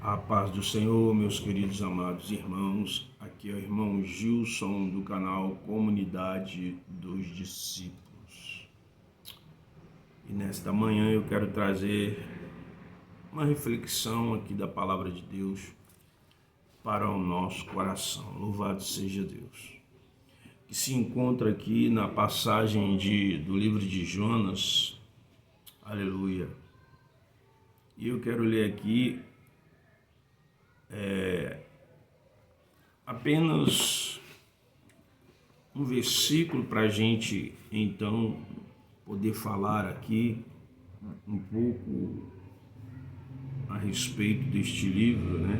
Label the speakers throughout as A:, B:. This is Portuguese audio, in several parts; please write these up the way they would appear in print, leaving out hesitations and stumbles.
A: A paz do Senhor, meus queridos amados irmãos, aqui é o irmão Gilson do canal Comunidade dos Discípulos. E nesta manhã eu quero trazer uma reflexão aqui da Palavra de Deus para o nosso coração. Louvado seja Deus. Que se encontra aqui na passagem do livro de Jonas. Aleluia. E eu quero ler aqui apenas um versículo para a gente então poder falar aqui um pouco a respeito deste livro, né?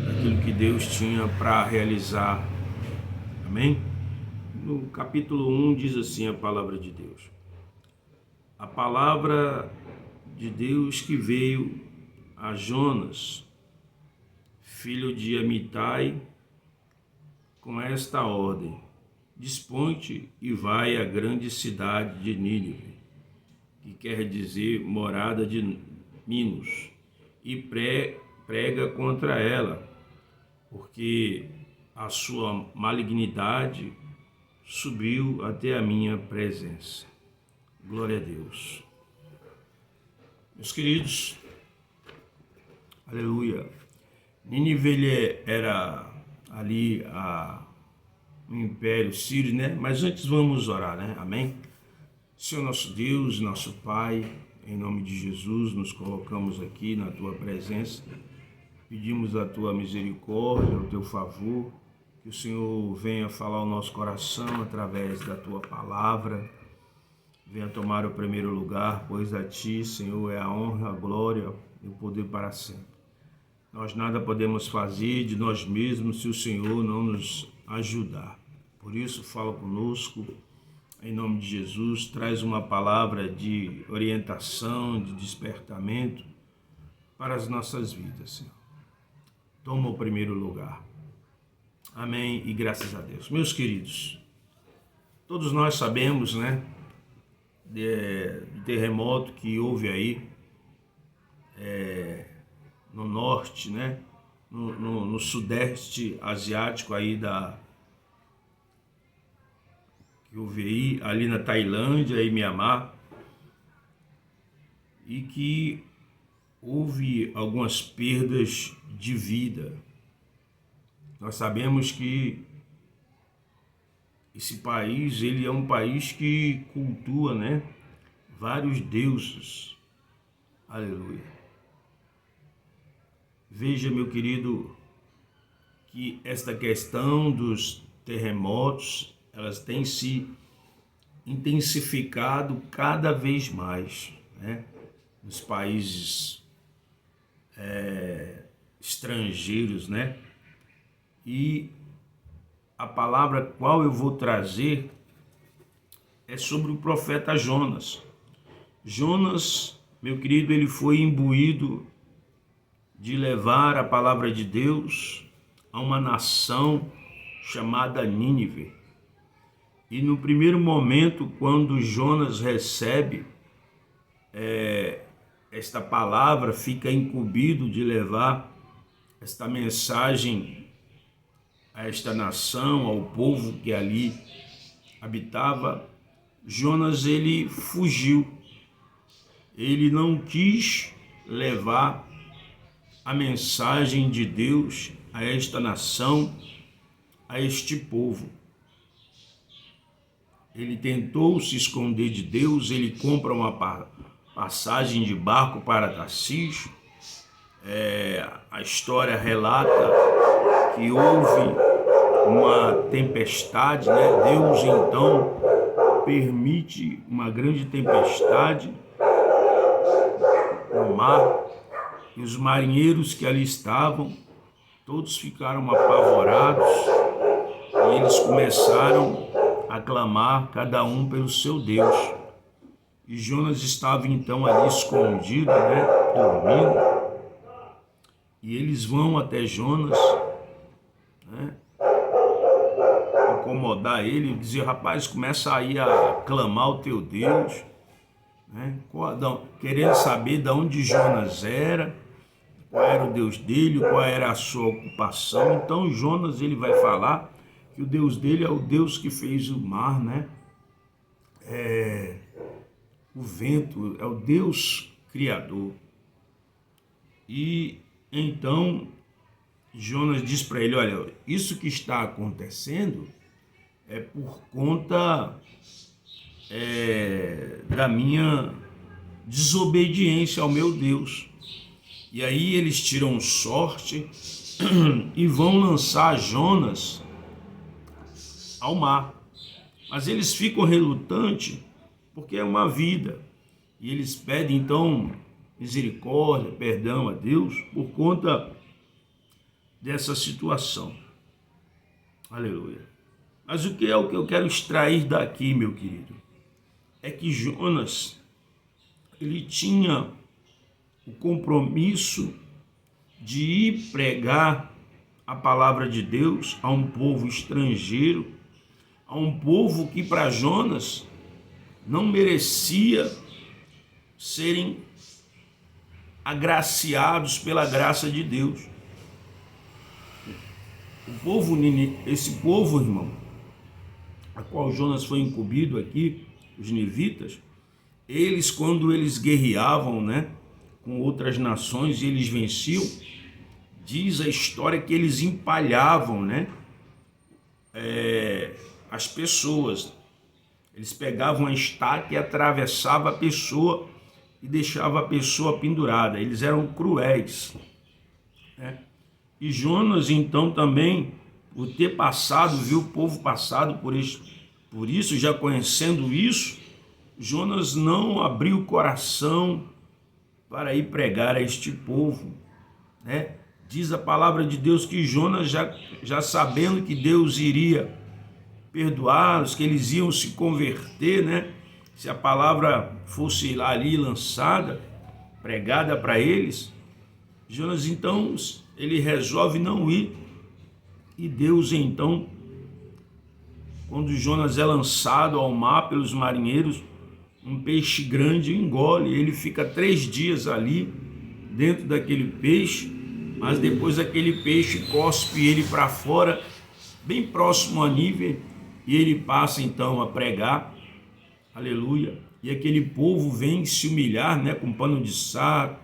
A: Daquilo que Deus tinha para realizar. Amém? No capítulo 1 diz assim a palavra de Deus: a palavra de Deus que veio a Jonas, filho de Amitai, com esta ordem: dispõe-te e vai à grande cidade de Nínive, que quer dizer morada de Minos, e prega contra ela, porque a sua malignidade subiu até a minha presença. Glória a Deus. Meus queridos, aleluia. Nínive era ali o Império Sírio, né? Mas antes vamos orar, né? Amém? Senhor nosso Deus, nosso Pai, em nome de Jesus, nos colocamos aqui na Tua presença. Pedimos a Tua misericórdia, o Teu favor, que o Senhor venha falar ao nosso coração através da Tua palavra. Venha tomar o primeiro lugar, pois a Ti, Senhor, é a honra, a glória e o poder para sempre. Nós nada podemos fazer de nós mesmos se o Senhor não nos ajudar. Por isso, fala conosco, em nome de Jesus, traz uma palavra de orientação, de despertamento para as nossas vidas, Senhor. Toma o primeiro lugar. Amém e graças a Deus. Meus queridos, todos nós sabemos, né, do terremoto que houve aí, no norte, né? No sudeste asiático aí que houve aí, ali na Tailândia e Mianmar, e que houve algumas perdas de vida. Nós sabemos que esse país, ele é um país que cultua, né, vários deuses. Aleluia. Veja, meu querido, que esta questão dos terremotos, elas têm se intensificado cada vez mais, né? Nos países estrangeiros, né? E a palavra qual eu vou trazer é sobre o profeta Jonas. Jonas, meu querido, ele foi imbuído de levar a palavra de Deus a uma nação chamada Nínive. E no primeiro momento, quando Jonas recebe esta palavra, fica incumbido de levar esta mensagem a esta nação, ao povo que ali habitava. Jonas, ele fugiu. Ele não quis levar a mensagem de Deus a esta nação, a este povo. Ele tentou se esconder de Deus, ele compra uma passagem de barco para Tarsis. A história relata que houve uma tempestade, né? Deus então permite uma grande tempestade no mar. E os marinheiros que ali estavam, todos ficaram apavorados e eles começaram a clamar, cada um pelo seu Deus. E Jonas estava então ali escondido, né, dormindo. E eles vão até Jonas, né, incomodar ele, dizer: rapaz, começa aí a clamar o teu Deus, né, querendo saber de onde Jonas era. qual era o Deus dele, qual era a sua ocupação. Então Jonas, ele vai falar que o Deus dele é o Deus que fez o mar, né? O vento, é o Deus criador. E então Jonas diz para ele: olha, isso que está acontecendo é por conta da minha desobediência ao meu Deus. E aí eles tiram sorte e vão lançar Jonas ao mar. Mas eles ficam relutantes porque é uma vida. E eles pedem então misericórdia, perdão a Deus por conta dessa situação. Aleluia. Mas o que eu quero extrair daqui, meu querido? É que Jonas, ele tinha o compromisso de ir pregar a palavra de Deus a um povo estrangeiro, a um povo que para Jonas não merecia serem agraciados pela graça de Deus. Esse povo, irmão, a qual Jonas foi incumbido aqui, os nivitas, eles, quando eles guerreavam, né, com outras nações e eles venciam, diz a história que eles empalhavam, né, as pessoas. Eles pegavam a estaca e atravessavam a pessoa e deixavam a pessoa pendurada. Eles eram cruéis, né? E Jonas, então, também, por ter passado, viu o povo passado por isso, já conhecendo isso, Jonas não abriu o coração para ir pregar a este povo, né? Diz a palavra de Deus que Jonas, já sabendo que Deus iria perdoá-los, que eles iam se converter, né? Se a palavra fosse ali lançada, pregada para eles, Jonas, então, ele resolve não ir. E Deus, então, quando Jonas é lançado ao mar pelos marinheiros, um peixe grande engole. Ele fica 3 dias ali dentro daquele peixe, mas depois aquele peixe cospe ele para fora, bem próximo a nível, e ele passa então a pregar, aleluia, e aquele povo vem se humilhar, né, com pano de saco,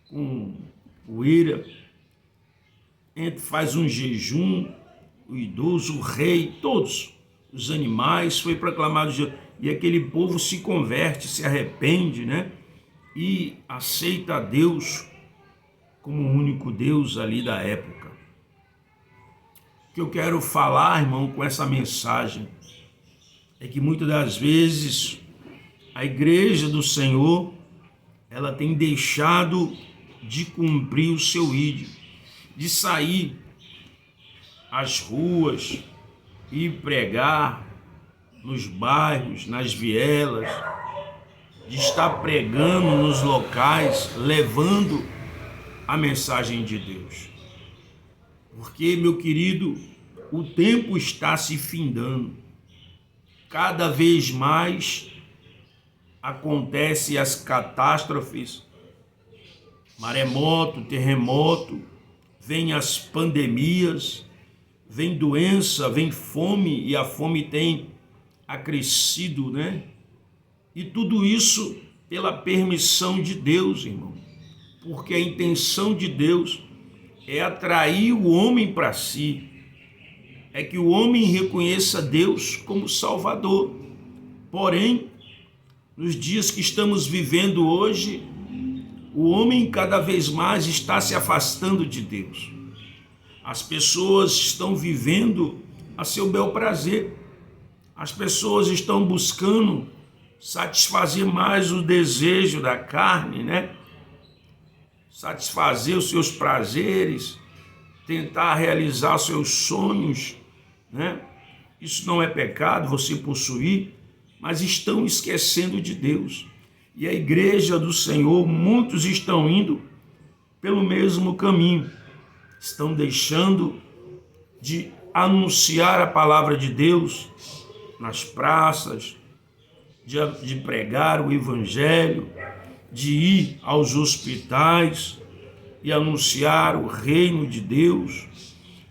A: com poeira, faz um jejum, o idoso, o rei, todos os animais, foi proclamado, e aquele povo se converte, se arrepende, né, e aceita a Deus como o único Deus ali da época. O que eu quero falar, irmão, com essa mensagem é que muitas das vezes a igreja do Senhor, ela tem deixado de cumprir o seu ídolo, de sair às ruas e pregar nos bairros, nas vielas, de estar pregando nos locais, levando a mensagem de Deus. Porque, meu querido, o tempo está se findando. Cada vez mais acontecem as catástrofes, maremoto, terremoto, vem as pandemias, vem doença, vem fome, e a fome tem acrescido, né? E tudo isso pela permissão de Deus, irmão. Porque a intenção de Deus é atrair o homem para si, é que o homem reconheça Deus como Salvador. Porém, nos dias que estamos vivendo hoje, o homem cada vez mais está se afastando de Deus. As pessoas estão vivendo a seu bel prazer. As pessoas estão buscando satisfazer mais o desejo da carne, né? Satisfazer os seus prazeres, tentar realizar seus sonhos, né? Isso não é pecado, você possuir, mas estão esquecendo de Deus. E a igreja do Senhor, muitos estão indo pelo mesmo caminho, estão deixando de anunciar a palavra de Deus nas praças, de pregar o evangelho, de ir aos hospitais, e anunciar o reino de Deus.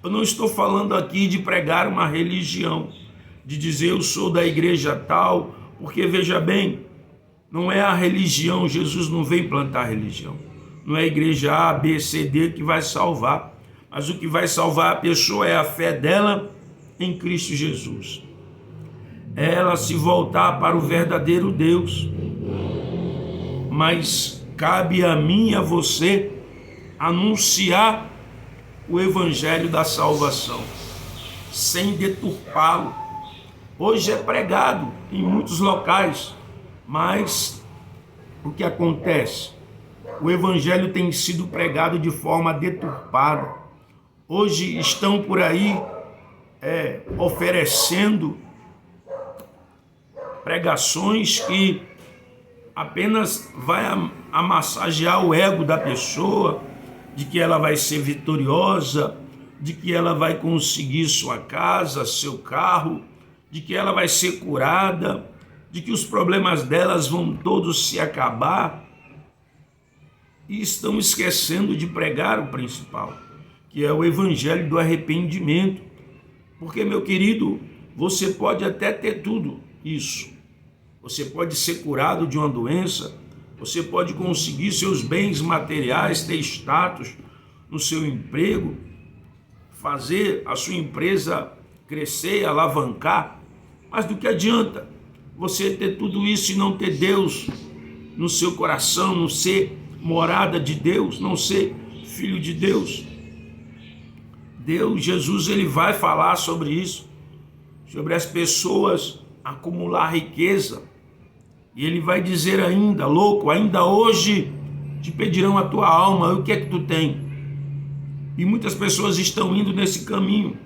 A: Eu não estou falando aqui de pregar uma religião, de dizer eu sou da igreja tal, porque veja bem, não é a religião, Jesus não veio implantar religião. Não é a igreja A, B, C, D que vai salvar, mas o que vai salvar a pessoa é a fé dela em Cristo Jesus. É ela se voltar para o verdadeiro Deus. Mas cabe a mim e a você anunciar o evangelho da salvação, sem deturpá-lo. Hoje é pregado em muitos locais, mas o que acontece? O evangelho tem sido pregado de forma deturpada. Hoje estão por aí oferecendo pregações que apenas vai a massagear o ego da pessoa, de que ela vai ser vitoriosa, de que ela vai conseguir sua casa, seu carro, de que ela vai ser curada, de que os problemas delas vão todos se acabar. E estão esquecendo de pregar o principal, que é o evangelho do arrependimento. Porque, meu querido, você pode até ter tudo isso. Você pode ser curado de uma doença, você pode conseguir seus bens materiais, ter status no seu emprego, fazer a sua empresa crescer, alavancar, mas do que adianta você ter tudo isso e não ter Deus no seu coração, não ser morada de Deus, não ser filho de Deus? Jesus, ele vai falar sobre isso, sobre as pessoas acumular riqueza. E ele vai dizer ainda, louco, ainda hoje te pedirão a tua alma, o que é que tu tem? E muitas pessoas estão indo nesse caminho.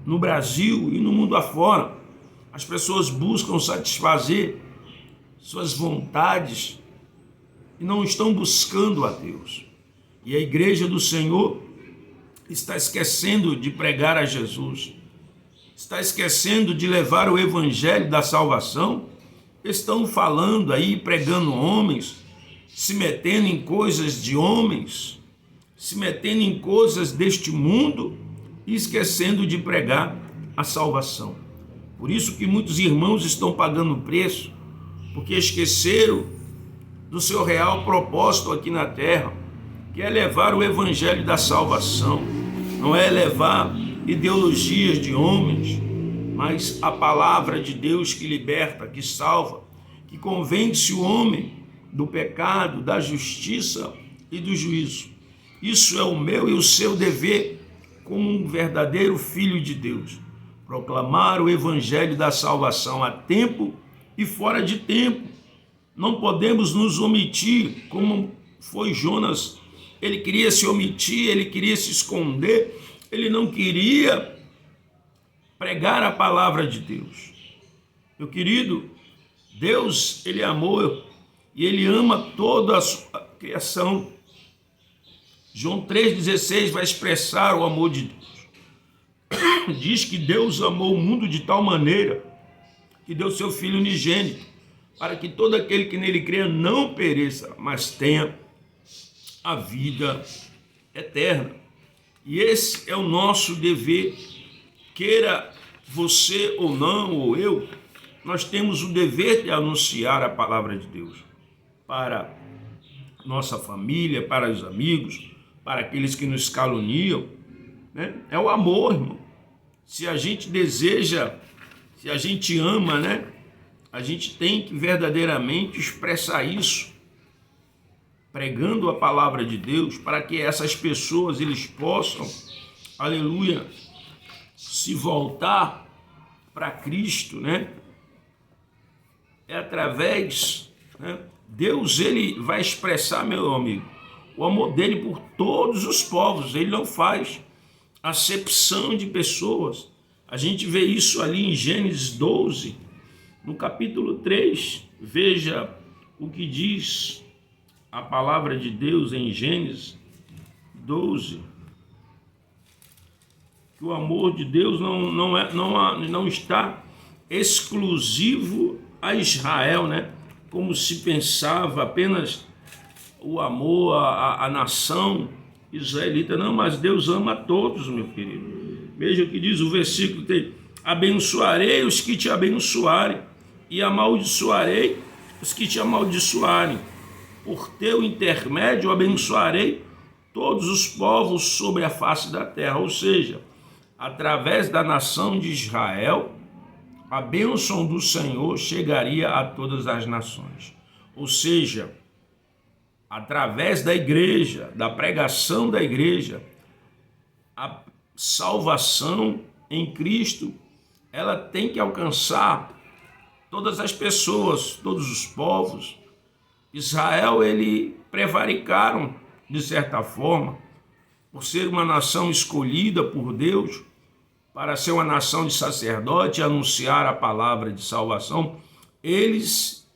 A: No Brasil e no mundo afora, as pessoas buscam satisfazer suas vontades e não estão buscando a Deus. E a igreja do Senhor está esquecendo de pregar a Jesus, está esquecendo de levar o evangelho da salvação. Estão falando aí, pregando homens, se metendo em coisas de homens, se metendo em coisas deste mundo e esquecendo de pregar a salvação. Por isso que muitos irmãos estão pagando preço, porque esqueceram do seu real propósito aqui na terra, que é levar o evangelho da salvação. Não é levar ideologias de homens, mas a palavra de Deus que liberta, que salva, que convence o homem do pecado, da justiça e do juízo. Isso é o meu e o seu dever como um verdadeiro filho de Deus. Proclamar o evangelho da salvação a tempo e fora de tempo. Não podemos nos omitir, como foi Jonas. Ele queria se omitir, ele queria se esconder, ele não queria pregar a palavra de Deus. Meu querido, Deus, ele amou e ele ama toda a sua criação. João 3,16 vai expressar o amor de Deus. Diz que Deus amou o mundo de tal maneira que deu seu Filho unigênito, para que todo aquele que nele creia não pereça, mas tenha a vida eterna. E esse é o nosso dever, queira você ou não, ou eu, nós temos o dever de anunciar a palavra de Deus para nossa família, para os amigos, para aqueles que nos caluniam, né? É o amor, irmão. Se a gente deseja, se a gente ama, né? A gente tem que verdadeiramente expressar isso, pregando a palavra de Deus, para que essas pessoas, eles possam, aleluia, se voltar para Cristo, né? É através, né? Deus, ele vai expressar, meu amigo, o amor dele por todos os povos. Ele não faz acepção de pessoas. A gente vê isso ali em Gênesis 12, no capítulo 3. Veja o que diz a palavra de Deus em Gênesis 12. Que o amor de Deus não está exclusivo a Israel, né? Como se pensava apenas o amor à nação israelita, não, mas Deus ama a todos, meu querido. Veja o que diz o versículo: abençoarei os que te abençoarem e amaldiçoarei os que te amaldiçoarem. Por teu intermédio abençoarei todos os povos sobre a face da terra. Ou seja, através da nação de Israel, a bênção do Senhor chegaria a todas as nações. Ou seja, através da igreja, da pregação da igreja, a salvação em Cristo, ela tem que alcançar todas as pessoas, todos os povos. Israel, ele prevaricaram, de certa forma, por ser uma nação escolhida por Deus, para ser uma nação de sacerdote e anunciar a palavra de salvação. Eles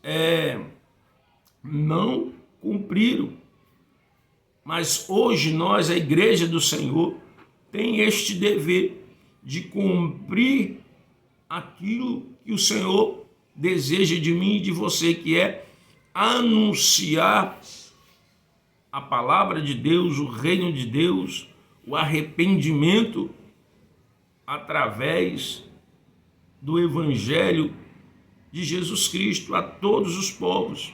A: não cumpriram. Mas hoje nós, a igreja do Senhor, tem este dever de cumprir aquilo que o Senhor deseja de mim e de você, que é anunciar a palavra de Deus, o reino de Deus, o arrependimento através do evangelho de Jesus Cristo a todos os povos.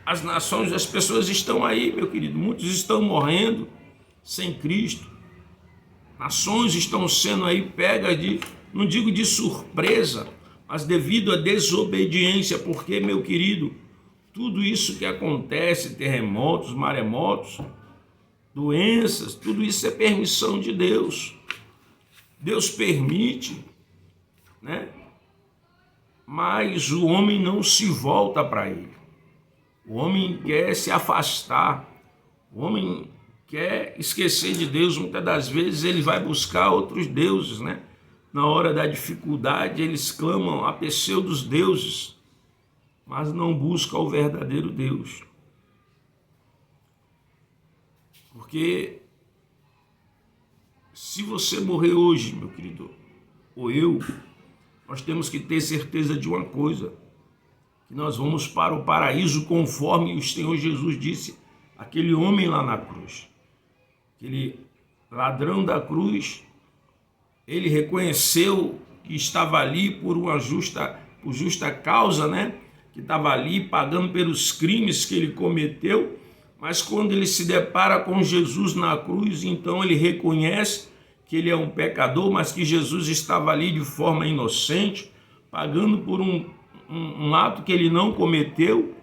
A: As nações, as pessoas estão aí, meu querido, muitos estão morrendo sem Cristo. Nações estão sendo aí pegas não digo de surpresa, mas devido à desobediência, porque, meu querido, tudo isso que acontece, terremotos, maremotos, doenças, tudo isso é permissão de Deus. Deus permite, né? Mas o homem não se volta para ele. O homem quer se afastar. O homem quer esquecer de Deus. Muitas das vezes ele vai buscar outros deuses, né? Na hora da dificuldade, eles clamam a pseudos deuses, mas não buscam o verdadeiro Deus. Porque se você morrer hoje, meu querido, ou eu, nós temos que ter certeza de uma coisa, que nós vamos para o paraíso conforme o Senhor Jesus disse, aquele homem lá na cruz, aquele ladrão da cruz, ele reconheceu que estava ali por justa causa, né? Que estava ali pagando pelos crimes que ele cometeu, mas quando ele se depara com Jesus na cruz, então ele reconhece que ele é um pecador, mas que Jesus estava ali de forma inocente, pagando por um ato que ele não cometeu,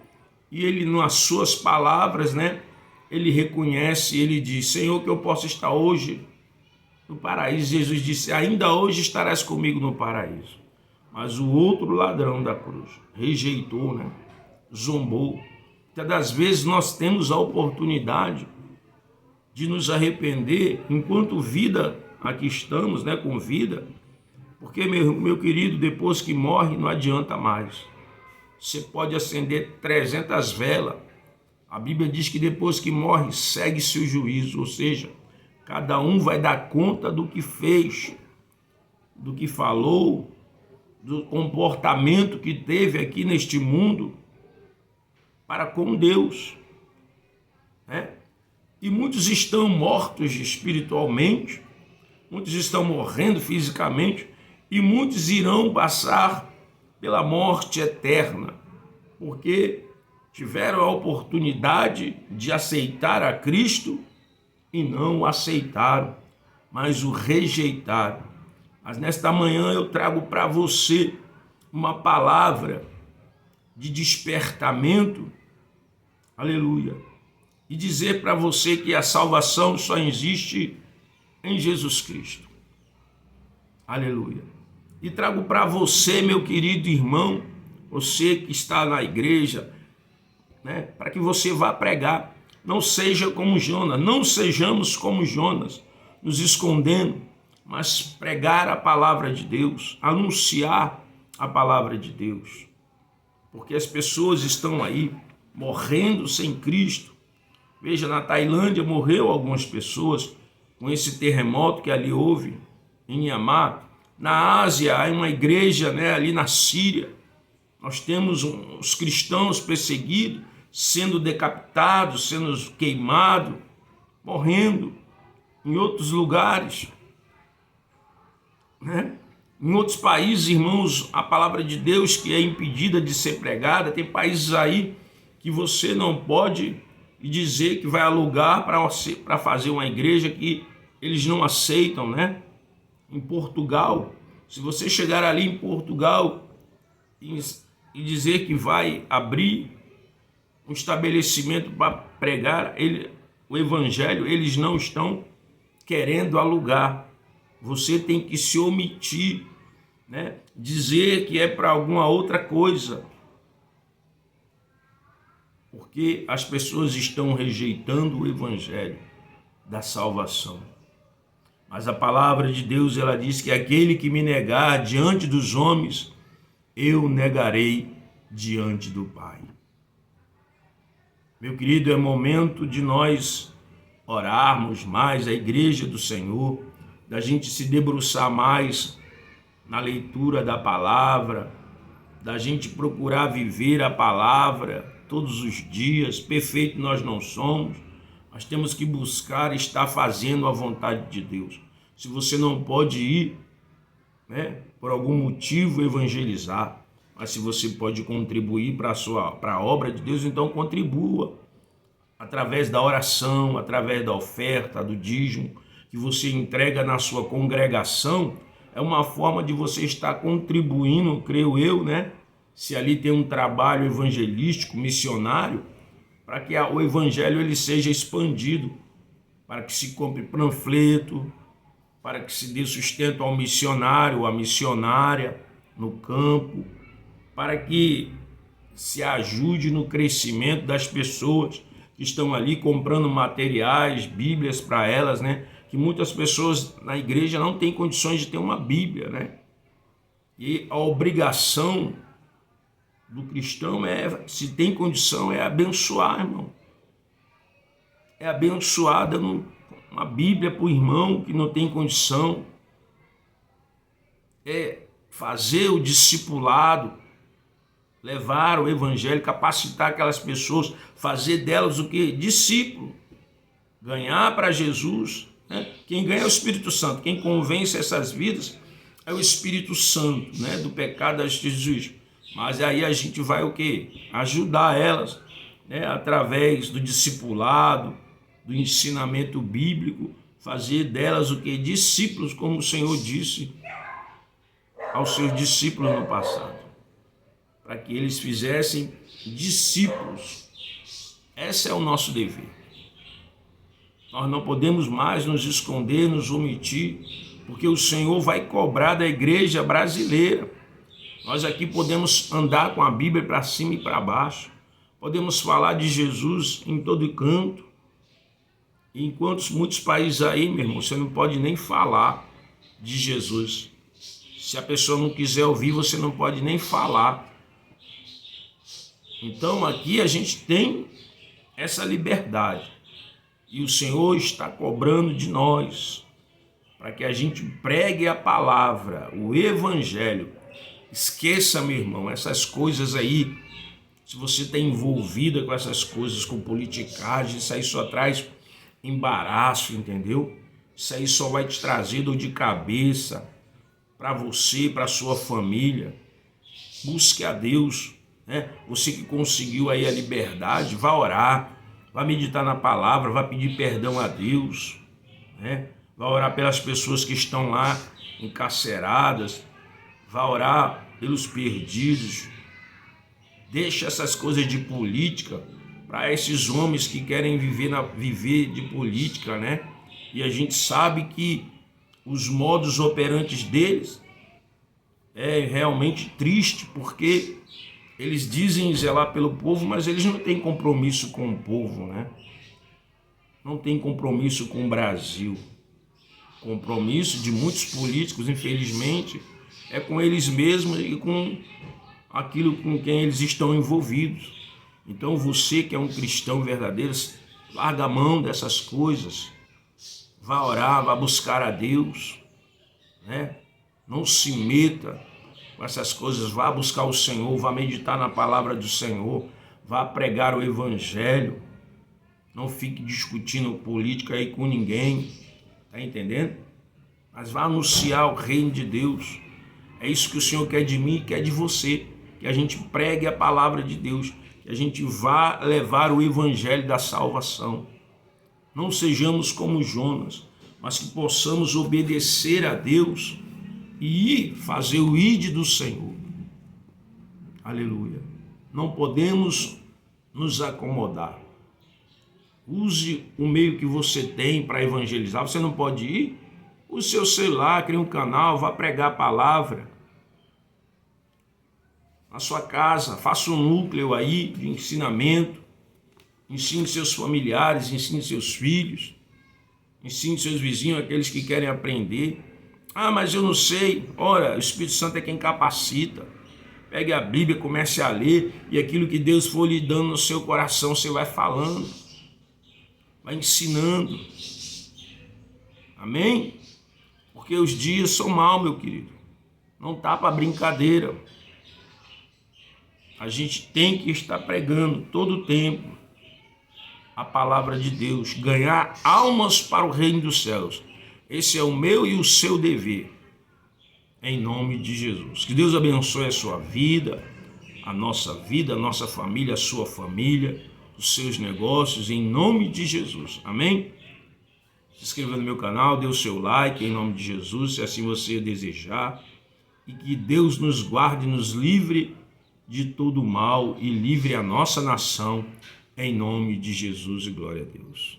A: e ele, nas suas palavras, né? Ele reconhece, ele diz: Senhor, que eu possa estar hoje no paraíso. Jesus disse: ainda hoje estarás comigo no paraíso. Mas o outro ladrão da cruz rejeitou, né? Zombou. Muitas das vezes nós temos a oportunidade de nos arrepender enquanto vida aqui estamos, né? Com vida. Porque, meu querido, depois que morre não adianta mais. Você pode acender 300 velas. A Bíblia diz que depois que morre segue-se o juízo, ou seja, cada um vai dar conta do que fez, do que falou, do comportamento que teve aqui neste mundo para com Deus, né? E muitos estão mortos espiritualmente, muitos estão morrendo fisicamente e muitos irão passar pela morte eterna, porque tiveram a oportunidade de aceitar a Cristo e não o aceitaram, mas o rejeitaram. Mas nesta manhã eu trago para você uma palavra de despertamento, aleluia, e dizer para você que a salvação só existe em Jesus Cristo, aleluia. E trago para você, meu querido irmão, você que está na igreja, né, para que você vá pregar. Não seja como Jonas, não sejamos como Jonas, nos escondendo, mas pregar a palavra de Deus, anunciar a palavra de Deus. Porque as pessoas estão aí morrendo sem Cristo. Veja, na Tailândia morreu algumas pessoas com esse terremoto que ali houve, em Myanmar. Na Ásia, há uma igreja, né, ali na Síria. Nós temos os cristãos perseguidos, sendo decapitados, sendo queimados, morrendo em outros lugares, né? Em outros países, irmãos, a palavra de Deus que é impedida de ser pregada. Tem países aí que você não pode dizer que vai alugar para fazer uma igreja, que eles não aceitam, né? Em Portugal, se você chegar ali em Portugal e dizer que vai abrir um estabelecimento para pregar o evangelho, eles não estão querendo alugar. Você tem que se omitir, né? Dizer que é para alguma outra coisa, porque as pessoas estão rejeitando o evangelho da salvação. Mas a palavra de Deus, ela diz que aquele que me negar diante dos homens, eu negarei diante do Pai. Meu querido, é momento de nós orarmos mais a igreja do Senhor, da gente se debruçar mais na leitura da palavra, da gente procurar viver a palavra todos os dias. Perfeito nós não somos, nós temos que buscar estar fazendo a vontade de Deus. Se você não pode ir, né, por algum motivo evangelizar, mas se você pode contribuir para a obra de Deus, então contribua através da oração, através da oferta, do dízimo que você entrega na sua congregação. É uma forma de você estar contribuindo, creio eu, né? Se ali tem um trabalho evangelístico, missionário, para que o evangelho ele seja expandido, para que se compre panfleto, para que se dê sustento ao missionário, à missionária no campo, para que se ajude no crescimento das pessoas que estão ali comprando materiais, bíblias para elas, né? Que muitas pessoas na igreja não têm condições de ter uma Bíblia, né? E a obrigação do cristão se tem condição, é abençoar, irmão. É abençoar dando uma Bíblia para o irmão que não tem condição. É fazer o discipulado, levar o evangelho, capacitar aquelas pessoas, fazer delas o que? Discípulo. Ganhar para Jesus, né? Quem ganha é o Espírito Santo. Quem convence essas vidas é o Espírito Santo, né? Do pecado, da justiça e do juízo. Mas aí a gente vai o quê? Ajudar elas, né? Através do discipulado, do ensinamento bíblico, fazer delas o quê? Discípulos, como o Senhor disse aos seus discípulos no passado, para que eles fizessem discípulos. Esse é o nosso dever. Nós não podemos mais nos esconder, nos omitir, porque o Senhor vai cobrar da igreja brasileira. Nós aqui podemos andar com a Bíblia para cima e para baixo, podemos falar de Jesus em todo canto. Enquanto muitos países aí, meu irmão, você não pode nem falar de Jesus. Se a pessoa não quiser ouvir, você não pode nem falar. Então aqui a gente tem essa liberdade. E o Senhor está cobrando de nós para que a gente pregue a palavra, o evangelho. Esqueça, meu irmão, essas coisas aí. Se você está envolvida com essas coisas, com politicagem, isso aí só traz embaraço, entendeu? Isso aí só vai te trazer dor de cabeça para você, para sua família. Busque a Deus, né? Você que conseguiu aí a liberdade, vá orar, vá meditar na palavra, vá pedir perdão a Deus, né? Vá orar pelas pessoas que estão lá encarceradas, vá orar pelos perdidos. Deixa essas coisas de política para esses homens que querem viver de política, né? E a gente sabe que os modos operantes deles é realmente triste, porque eles dizem zelar pelo povo, mas eles não têm compromisso com o povo, né? Não tem compromisso com o Brasil. Compromisso de muitos políticos, infelizmente, é com eles mesmos e com aquilo com quem eles estão envolvidos. Então você que é um cristão verdadeiro, larga a mão dessas coisas, vá orar, vá buscar a Deus, né? Não se meta com essas coisas, vá buscar o Senhor, vá meditar na palavra do Senhor, Vá pregar o evangelho. Não fique discutindo política aí com ninguém. Está entendendo? Mas vá anunciar o reino de Deus. É isso que o Senhor quer de mim e quer de você. Que a gente pregue a palavra de Deus. Que a gente vá levar o evangelho da salvação. Não sejamos como Jonas, mas que possamos obedecer a Deus e fazer o ide do Senhor. Aleluia. Não podemos nos acomodar. Use o meio que você tem para evangelizar. Você não pode ir? Use seu celular, crie um canal, vá pregar a palavra. Na sua casa, faça um núcleo aí de ensinamento. Ensine seus familiares, ensine seus filhos. Ensine seus vizinhos, aqueles que querem aprender. Ah, mas eu não sei. Ora, o Espírito Santo é quem capacita. Pegue a Bíblia, comece a ler, e aquilo que Deus for lhe dando no seu coração, você vai falando, vai ensinando. Amém? Porque os dias são maus, meu querido. Não tá para brincadeira. A gente tem que estar pregando todo o tempo a palavra de Deus, ganhar almas para o reino dos céus. Esse é o meu e o seu dever. Em nome de Jesus. Que Deus abençoe a sua vida, a nossa família, a sua família, os seus negócios, em nome de Jesus. Amém? Se inscreva no meu canal, dê o seu like, em nome de Jesus, se assim você desejar. E que Deus nos guarde, nos livre de todo mal e livre a nossa nação, em nome de Jesus e glória a Deus.